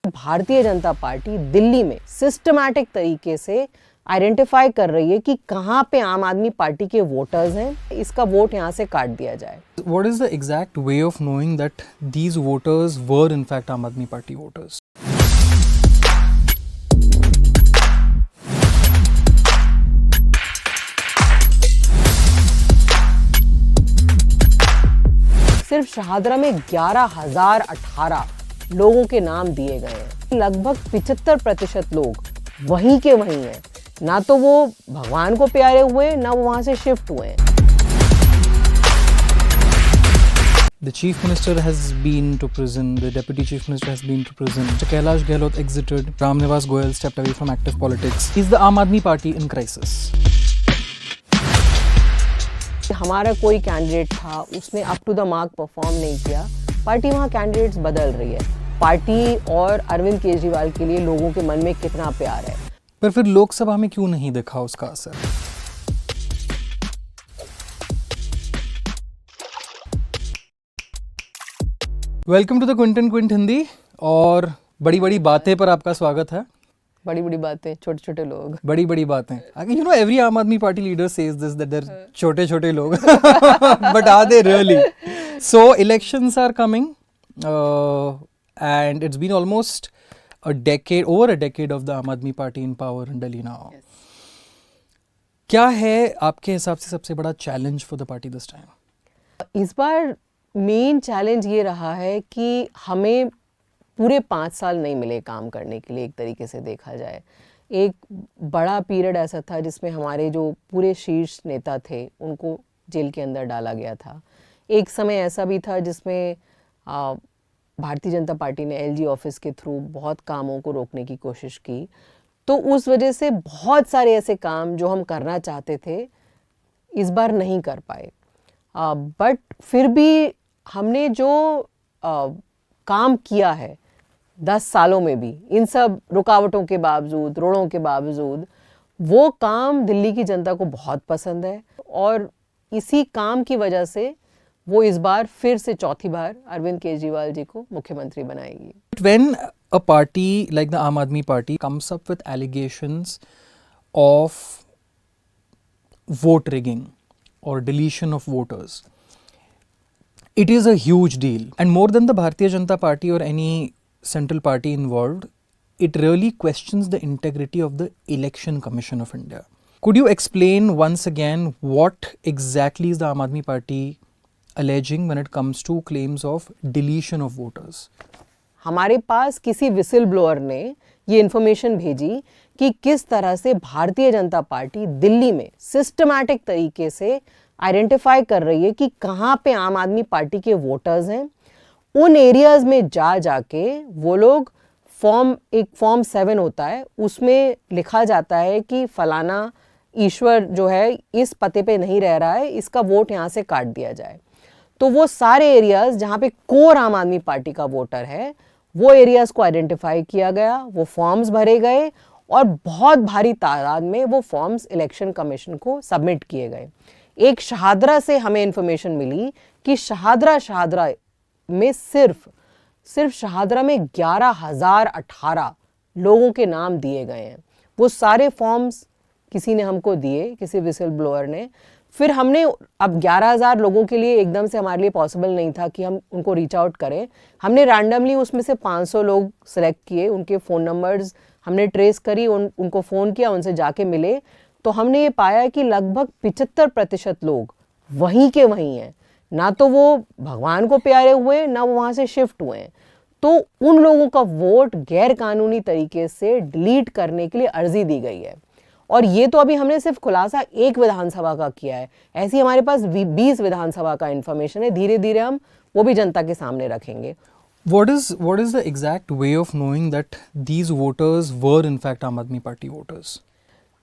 Bharatiya Janata party Delhi में systematic तरीके से आइडेंटिफाई कर रही है कि कहाँ पे आम आदमी पार्टी के वोटर्स हैं, इसका वोट यहाँ से काट दिया जाए। What is the exact way of knowing that these voters were in fact Aam Aadmi Party voters? सिर्फ शहादरा में 11,018 लोगों के नाम दिए गए हैं। लगभग 75% लोग वहीं के वहीं हैं, ना तो वो भगवान को प्यारे हुए, ना वो वहां से शिफ्ट हुए हैं। The chief minister has been to prison, the deputy chief minister has been to prison, Mr. Kailash Gehlot exited, Ram Nivas Goyal stepped away from active politics. Is the Aam Aadmi Party in crisis? हमारा कोई candidate था, उसने up to the mark perform नहीं किया। Party वहाँ candidates बदल रही है। पार्टी और अरविंद केजरीवाल के लिए लोगों के मन में कितना प्यार है। पर फिर लोकसभा में क्यों नहीं दिखा उसका असर? वेलकम टू द क्विंटन क्विंट हिंदी और बड़ी बड़ी बातें पर आपका स्वागत है। बड़ी बड़ी बातें, छोटे छोटे लोग, बड़ी बड़ी बातें। You know, every Aam Aadmi Party leader says this, that they're छोटे छोटे लोग, but are they really? So elections are coming, and it's been almost a decade, over a decade of the Aam Aadmi Party in power in Delhi now. Yes. क्या है आपके हिसाब से सबसे बड़ा challenge for the party this time? इस बार main challenge ये रहा है कि हमें पूरे 5 साल नहीं मिले काम करने के लिए। एक तरीके से देखा जाए, एक बड़ा पीरियड ऐसा था जिसमें हमारे जो पूरे शीर्ष नेता थे उनको जेल के अंदर डाला गया था। एक समय ऐसा भी था जिसमें भारतीय जनता पार्टी ने एलजी ऑफिस के थ्रू बहुत कामों को रोकने की कोशिश की। तो उस वजह से बहुत सारे ऐसे काम जो हम करना चाहते थे इस बार नहीं कर पाए। बट फिर भी हमने जो काम किया है 10 सालों में भी, इन सब रुकावटों के बावजूद, रोड़ों के बावजूद, वो काम दिल्ली की जनता को बहुत पसंद है और इसी काम की वजह से वो इस बार फिर से चौथी बार अरविंद केजरीवाल जी को मुख्यमंत्री बनाएगी। When a party like the Aam Aadmi Party comes up with allegations of vote rigging or deletion of voters, it is a huge deal. And more than the Bharatiya Janata Party or any central party involved, it really questions the integrity of the Election Commission of India. Could you explain once again what exactly is the Aam Aadmi Party alleging when it comes to claims of deletion of voters? हमारे पास किसी whistle blower ने ये information भेजी कि किस तरह से Bharatiya Janata party Delhi में सिस्टमैटिक तरीके से आइडेंटिफाई कर रही है कि कहाँ पे आम आदमी पार्टी के वोटर्स हैं। उन एरियाज में जाके वो लोग फॉर्म 7 होता है, उसमें लिखा जाता है कि फलाना ईश्वर जो है इस पते पे नहीं रह रहा है, इसका वोट यहाँ से काट दिया जाए। तो वो सारे एरियाज जहाँ पे कोर आम आदमी पार्टी का वोटर है, वो एरियाज को आइडेंटिफाई किया गया, वो फॉर्म्स भरे गए और बहुत भारी तादाद में वो फॉर्म्स इलेक्शन कमीशन को सबमिट किए गए। एक शहादरा से हमें इंफॉर्मेशन मिली कि शहादरा में सिर्फ शहादरा में 11,018 लोगों के नाम दिए गए हैं। वो सारे फॉर्म्स किसी ने हमको दिए, किसी विसिल ब्लोअर ने। फिर हमने, अब 11,000 लोगों के लिए एकदम से हमारे लिए पॉसिबल नहीं था कि हम उनको रीच आउट करें। हमने रैंडमली उसमें से 500 लोग सेलेक्ट किए, उनके फ़ोन नंबर्स हमने ट्रेस करी, उनको फ़ोन किया, उनसे जाके मिले। तो हमने ये पाया कि लगभग 75% लोग वहीं के वहीं हैं, ना तो वो भगवान को प्यारे हुए, ना वो वहाँ से शिफ्ट हुए हैं। तो उन लोगों का वोट गैर कानूनी तरीके से डिलीट करने के लिए अर्जी दी गई है। और ये तो अभी हमने सिर्फ खुलासा एक विधानसभा का किया है, ऐसी हमारे पास 20 विधानसभा का इन्फॉर्मेशन है। धीरे धीरे हम वो भी जनता के सामने रखेंगे। What is the exact way of knowing that these voters were in fact Aam Aadmi Party voters?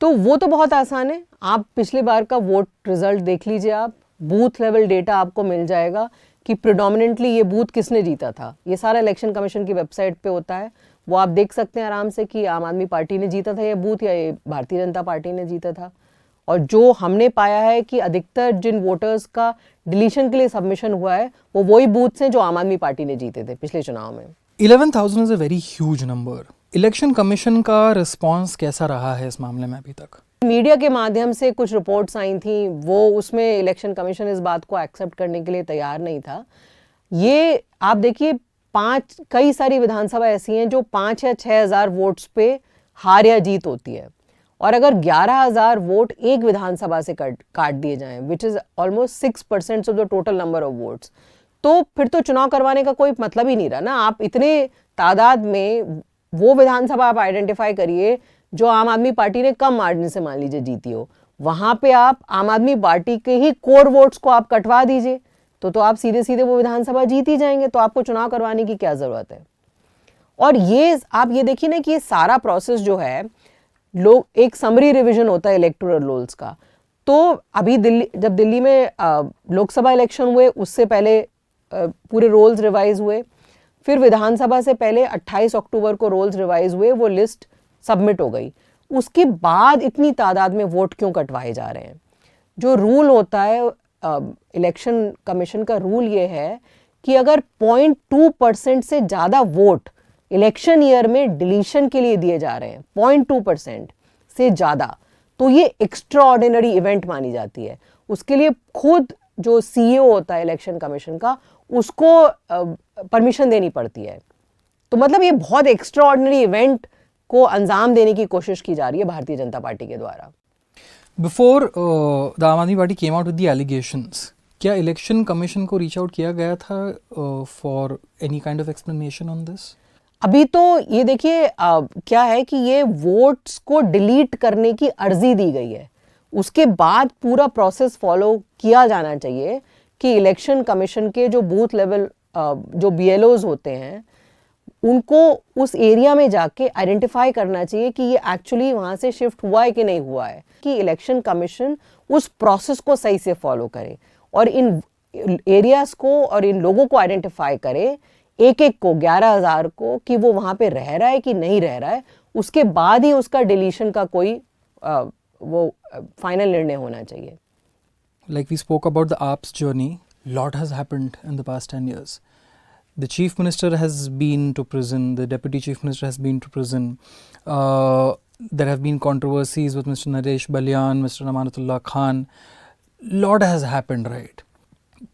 तो वो तो बहुत आसान है। आप पिछले बार का वोट रिजल्ट देख लीजिए, आप बूथ लेवल डेटा आपको मिल जाएगा कि प्रिडोमिनेंटली ये बूथ किसने जीता था। ये सारा इलेक्शन कमीशन की वेबसाइट पे होता है, वो आप देख सकते हैं आराम से कि आम आदमी पार्टी ने जीता था ये बूथ या ये भारतीय जनता पार्टी ने जीता था। और जो हमने पाया है कि अधिकतर जिन वोटर्स का डिलीशन के लिए सबमिशन हुआ है वो वही बूथ्स हैं जो आम आदमी पार्टी ने जीते थे पिछले चुनाव में। 11,000 is a very huge number. Election commission का रिस्पांस कैसा रहा है इस मामले में अभी तक? मीडिया के माध्यम से कुछ रिपोर्ट्स आई थी, वो उसमें इलेक्शन कमीशन इस बात को एक्सेप्ट करने के लिए तैयार नहीं था. ये आप देखिए, कई सारी विधानसभा ऐसी हैं जो 5 या 6 हज़ार वोट्स पे हार या जीत होती है, और अगर 11,000 वोट एक विधानसभा से काट दिए जाएं, which is almost 6% of the total number of votes, तो फिर तो चुनाव करवाने का कोई मतलब ही नहीं रहा ना. आप इतने तादाद में वो विधानसभा आप आइडेंटिफाई करिए जो आम आदमी पार्टी ने कम मार्जिन से मान लीजिए जीती हो, वहां पे आप आम आदमी पार्टी के ही कोर वोट्स को आप कटवा दीजिए, तो आप सीधे सीधे वो विधानसभा जीत ही जाएंगे. तो आपको चुनाव करवाने की क्या जरूरत है? और ये आप ये देखिए ना कि ये सारा प्रोसेस जो है, लोग एक समरी रिवीजन होता है इलेक्टोरल रोल्स का. तो अभी जब दिल्ली में लोकसभा इलेक्शन हुए, उससे पहले पूरे रोल्स रिवाइज हुए. फिर विधानसभा से पहले 28 अक्टूबर को रोल्स रिवाइज हुए, वो लिस्ट सबमिट हो गई. उसके बाद इतनी तादाद में वोट क्यों कटवाए जा रहे हैं? जो रूल होता है इलेक्शन कमीशन का, रूल ये है कि अगर 0.2% से ज़्यादा वोट इलेक्शन ईयर में डिलीशन के लिए दिए जा रहे हैं, 0.2% से ज़्यादा, तो ये एक्स्ट्रा ऑर्डिनरी इवेंट मानी जाती है. उसके लिए खुद जो सीईओ होता है इलेक्शन कमीशन का, उसको परमिशन देनी पड़ती है. तो मतलब ये बहुत एक्स्ट्रा ऑर्डिनरी इवेंट को अंजाम देने की कोशिश की जा रही है भारतीय जनता पार्टी के द्वारा. बिफोर द आम Aadmi party came out with the allegations, क्या इलेक्शन कमीशन को रीच आउट किया गया था for any kind of explanation on this? अभी तो ये देखिए क्या है कि ये वोट्स को डिलीट करने की अर्जी दी गई है. उसके बाद पूरा प्रोसेस फॉलो किया जाना चाहिए कि इलेक्शन कमीशन के जो बूथ लेवल जो BLOs होते हैं, उनको उस एरिया में जाके आइडेंटिफाई करना चाहिए कि ये एक्चुअली वहाँ से शिफ्ट हुआ है कि नहीं हुआ है, कि इलेक्शन कमीशन उस प्रोसेस को सही से फॉलो करे और इन एरियाज को और इन लोगों को आइडेंटिफाई करे, एक एक को, 11,000 को, कि वो वहाँ पे रह रहा है कि नहीं रह रहा है. उसके बाद ही उसका डिलीशन का कोई वो फाइनल निर्णय होना चाहिए. Like we spoke about the AAP's journey, lot has happened in the past 10 years. The chief minister has been to prison, the deputy chief minister has been to prison. There have been controversies with Mr. Naresh Balyan, Mr. Amanatullah Khan. Lot has happened, right?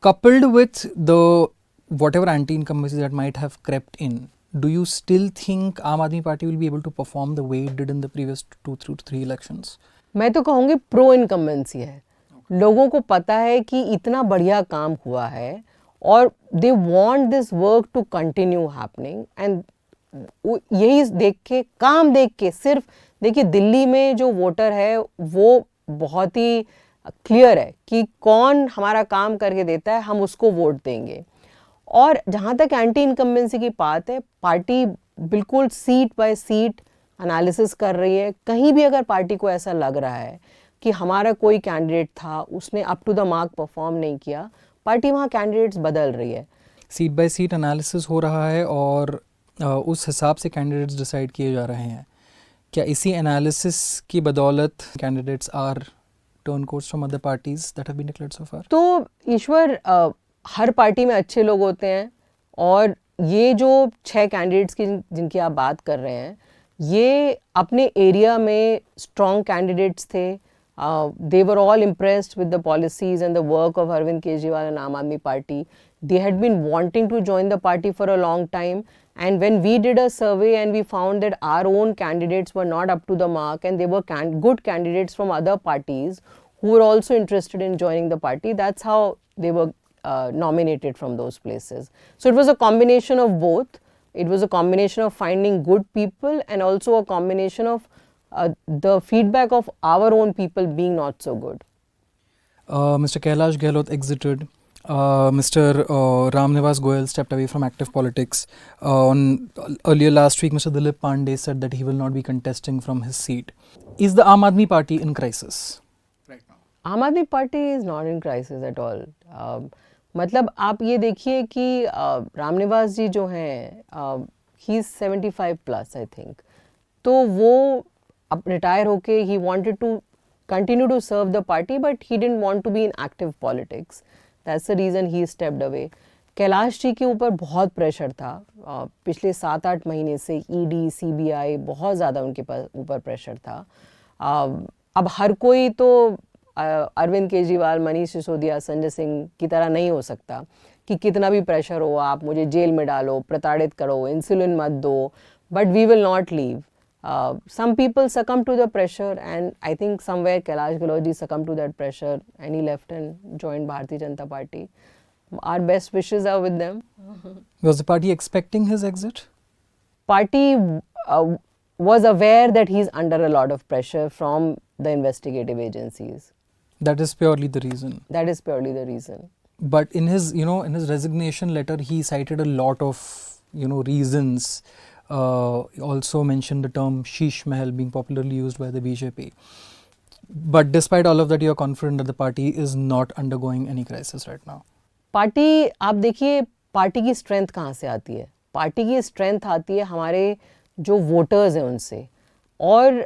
Coupled with the whatever anti-incumbency that might have crept in, do you still think Aam Aadmi Party will be able to perform the way it did in the previous 2 through 3 elections? मैं तो कहूँगी pro incumbency है. लोगों को पता है कि इतना बढ़िया काम हुआ है और they want this work to continue happening. And यही देख के, काम देख के, सिर्फ देखिए दिल्ली में जो वोटर है वो बहुत ही क्लियर है कि कौन हमारा काम करके देता है, हम उसको वोट देंगे. और जहाँ तक एंटी इनकम्बेंसी की बात है, पार्टी बिल्कुल सीट बाय सीट एनालिसिस कर रही है. कहीं भी अगर पार्टी को ऐसा लग रहा है कि हमारा कोई कैंडिडेट था, उसने up to the mark perform नहीं किया, पार्टी वहाँ कैंडिडेट्स बदल रही है. सीट बाय सीट एनालिसिस हो रहा है और उस हिसाब से कैंडिडेट्स डिसाइड किए जा रहे हैं. क्या इसी एनालिसिस की बदौलत candidates are turncoats from other parties that have been declared so far? तो ईश्वर, हर पार्टी में अच्छे लोग होते हैं, और ये जो 6 कैंडिडेट्स की जिनकी आप बात कर रहे हैं, ये अपने एरिया में स्ट्रॉन्ग कैंडिडेट्स थे. They were all impressed with the policies and the work of Arvind Kejriwal and Aam Aadmi Party. They had been wanting to join the party for a long time, and when we did a survey and we found that our own candidates were not up to the mark and they were good candidates from other parties who were also interested in joining the party, that's how they were nominated from those places. So it was a combination of both. It was a combination of finding good people and also a combination of the feedback of our own people being not so good. Mr. Kailash Gehlot exited. Mr. Ram Nivas Goyal stepped away from active politics. Earlier last week, Mr. Dilip Pandey said that he will not be contesting from his seat. Is the Aam Aadmi Party in crisis right now? Aam Aadmi Party is not in crisis at all. मतलब आप ये देखिए कि राम निवास जी जो हैं, he is 75 plus I think. तो वो अब रिटायर होके he wanted to continue to serve the party, but he didn't want to be in active politics. That's the reason he stepped away. Kailash ji के ऊपर बहुत प्रेशर था। पिछले 7-8 महीने से ईडी, सीबीआई बहुत ज़्यादा उनके ऊपर प्रेशर था। अब हर कोई तो अरविंद केजरीवाल, मनीष सिसोदिया, संजय सिंह की तरह नहीं हो सकता कि कितना भी प्रेशर हो आप मुझे जेल में डालो, प्रताड़ित करो, इंसुलिन मत दो, but we will not leave. Some people succumb to the pressure, and I think somewhere Kailash Galoti succumbed to that pressure and he left and joined Bharatiya Janata Party. Our best wishes are with them. Was the party expecting his exit? Party was aware that he's under a lot of pressure from the investigative agencies. That is purely the reason. That is purely the reason. But in his, in his resignation letter, he cited a lot of, reasons. Also mentioned the term Sheesh Mahal being popularly used by the BJP. But despite all of that, you are confident that the party is not undergoing any crisis right now. Party, आप देखिए party की strength कहाँ से आती है? Party की strength आती है हमारे जो वोटर्स हैं उनसे। और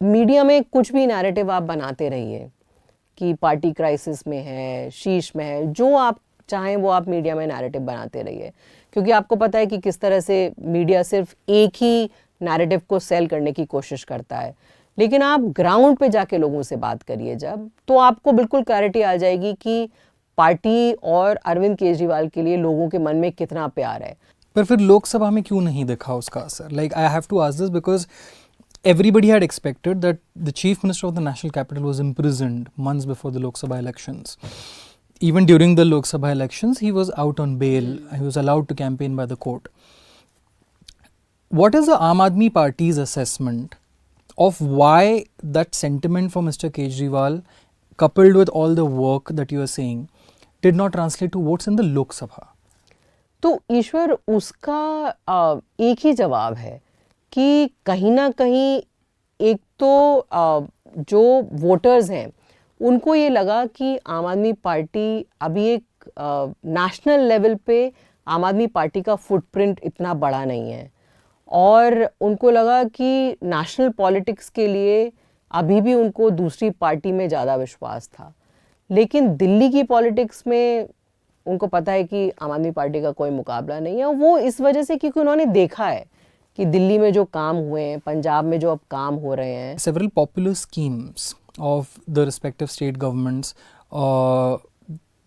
मीडिया में कुछ भी नैरेटिव आप बनाते रहिए कि पार्टी क्राइसिस में है, शीश महल, जो आप चाहें वो आप मीडिया में नैरेटिव बनाते रहिए, क्योंकि आपको पता है कि किस तरह से मीडिया सिर्फ एक ही नैरेटिव को सेल करने की कोशिश करता है। लेकिन आप ग्राउंड पे जाके लोगों से बात करिए जब, तो आपको बिल्कुल क्लैरिटी आ जाएगी कि पार्टी और अरविंद केजरीवाल के लिए लोगों के मन में कितना प्यार है। पर फिर लोकसभा में क्यों नहीं देखा उसका असर? Like, I have to ask this because everybody had expected that the chief minister of the national capital was imprisoned months before the Lok Sabha elections. Even during the Lok Sabha elections, he was out on bail. He was allowed to campaign by the court. What is the Aam Aadmi Party's assessment of why that sentiment for Mr. Kejriwal, coupled with all the work that you are saying, did not translate to votes in the Lok Sabha? तो ईश्वर, उसका एक ही जवाब है कि कहीं ना कहीं एक तो जो वोटर्स हैं उनको ये लगा कि आम आदमी पार्टी अभी एक नेशनल लेवल पे आम आदमी पार्टी का फुटप्रिंट इतना बड़ा नहीं है, और उनको लगा कि नेशनल पॉलिटिक्स के लिए अभी भी उनको दूसरी पार्टी में ज़्यादा विश्वास था। लेकिन दिल्ली की पॉलिटिक्स में उनको पता है कि आम आदमी पार्टी का कोई मुकाबला नहीं है। वो इस वजह से क्योंकि उन्होंने देखा है कि दिल्ली में जो काम हुए हैं, पंजाब में जो अब काम हो रहे हैं। Several popular schemes of the respective state governments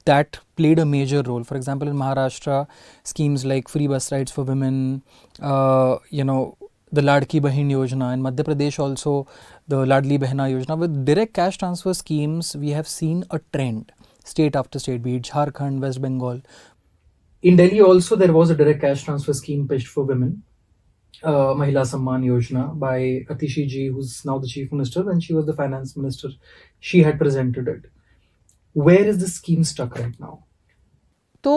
that played a major role. For example, in Maharashtra, schemes like free bus rides for women, the Ladki Bahin Yojana. In Madhya Pradesh also, the Ladli Behna Yojana. With direct cash transfer schemes, we have seen a trend, state after state, be it Jharkhand, West Bengal. In Delhi also, there was a direct cash transfer scheme pitched for women. Mahila Samman Yojana by Atishi ji, who's now the chief minister. When she was the finance minister, she had presented it. Where is this scheme stuck right now? तो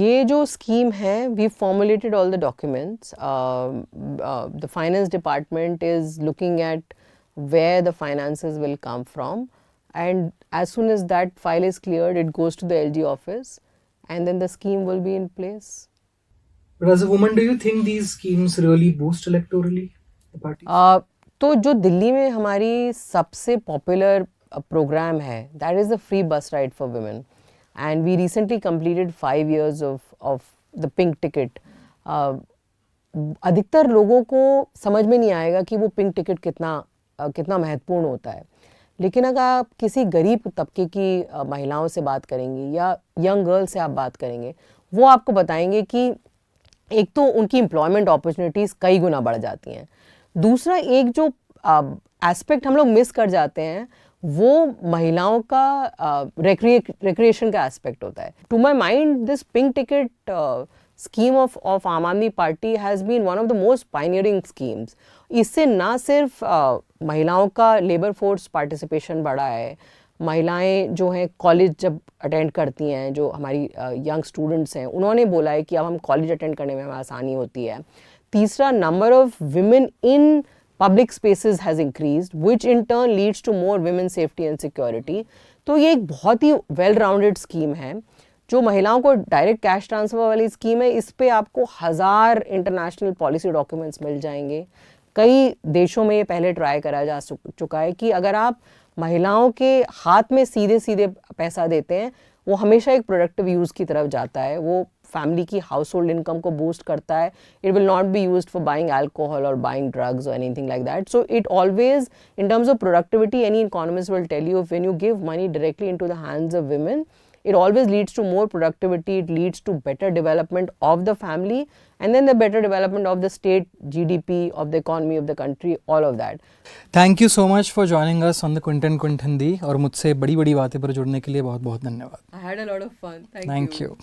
ये जो scheme है, we formulated all the documents. The finance department is looking at where the finances will come from, and as soon as that file is cleared, it goes to the LG office, and then the scheme will be in place. But as a woman, do you think these schemes really boost electorally the party? तो जो दिल्ली में हमारी सबसे popular programme है, that is the free bus ride for women, and we recently completed 5 years of the pink ticket. अधिकतर लोगों को समझ में नहीं आएगा कि वो पिंक टिकट कितना महत्वपूर्ण होता है, लेकिन अगर आप किसी गरीब तबके की महिलाओं से बात करेंगी या यंग गर्ल से आप बात करेंगे, वो आपको बताएंगे कि एक तो उनकी एम्प्लॉयमेंट अपॉर्चुनिटीज़ कई गुना बढ़ जाती हैं। दूसरा, एक जो एस्पेक्ट हम लोग मिस कर जाते हैं, वो महिलाओं का रिक्रिएशन का एस्पेक्ट होता है। To my mind, this pink ticket scheme of Aam Aadmi Party has been one of the most pioneering schemes. इससे ना सिर्फ महिलाओं का लेबर फोर्स पार्टिसिपेशन बढ़ा है, महिलाएं जो हैं कॉलेज जब अटेंड करती हैं, जो हमारी यंग स्टूडेंट्स हैं, उन्होंने बोला है कि अब हम कॉलेज अटेंड करने में हमें आसानी होती है। तीसरा, number of women in public spaces has increased, which in turn leads to more women's safety and security. तो ये एक बहुत ही वेल राउंडेड स्कीम है। जो महिलाओं को डायरेक्ट कैश ट्रांसफ़र वाली स्कीम है, इस पे आपको 1000 इंटरनेशनल पॉलिसी डॉक्यूमेंट्स मिल जाएंगे। कई देशों में ये पहले ट्राई करा जा चुका है कि अगर आप महिलाओं के हाथ में सीधे सीधे पैसा देते हैं, वो हमेशा एक प्रोडक्टिव यूज़ की तरफ जाता है, वो फैमिली की हाउस होल्ड इनकम को बूस्ट करता है. It will not be used for buying alcohol और बाइंग ड्रग्स और anything like that. So it always, in terms of productivity, any economist will tell you, if when you give money directly into the hands of women, it always leads to more productivity, it leads to better development of the family, and then the better development of the state, GDP, of the economy of the country, all of that. Thank you so much for joining us on the Quint Hindi, और मुझसे बड़ी बड़ी बातें पर जुड़ने के लिए बहुत बहुत धन्यवाद. I had a lot of fun. Thank you.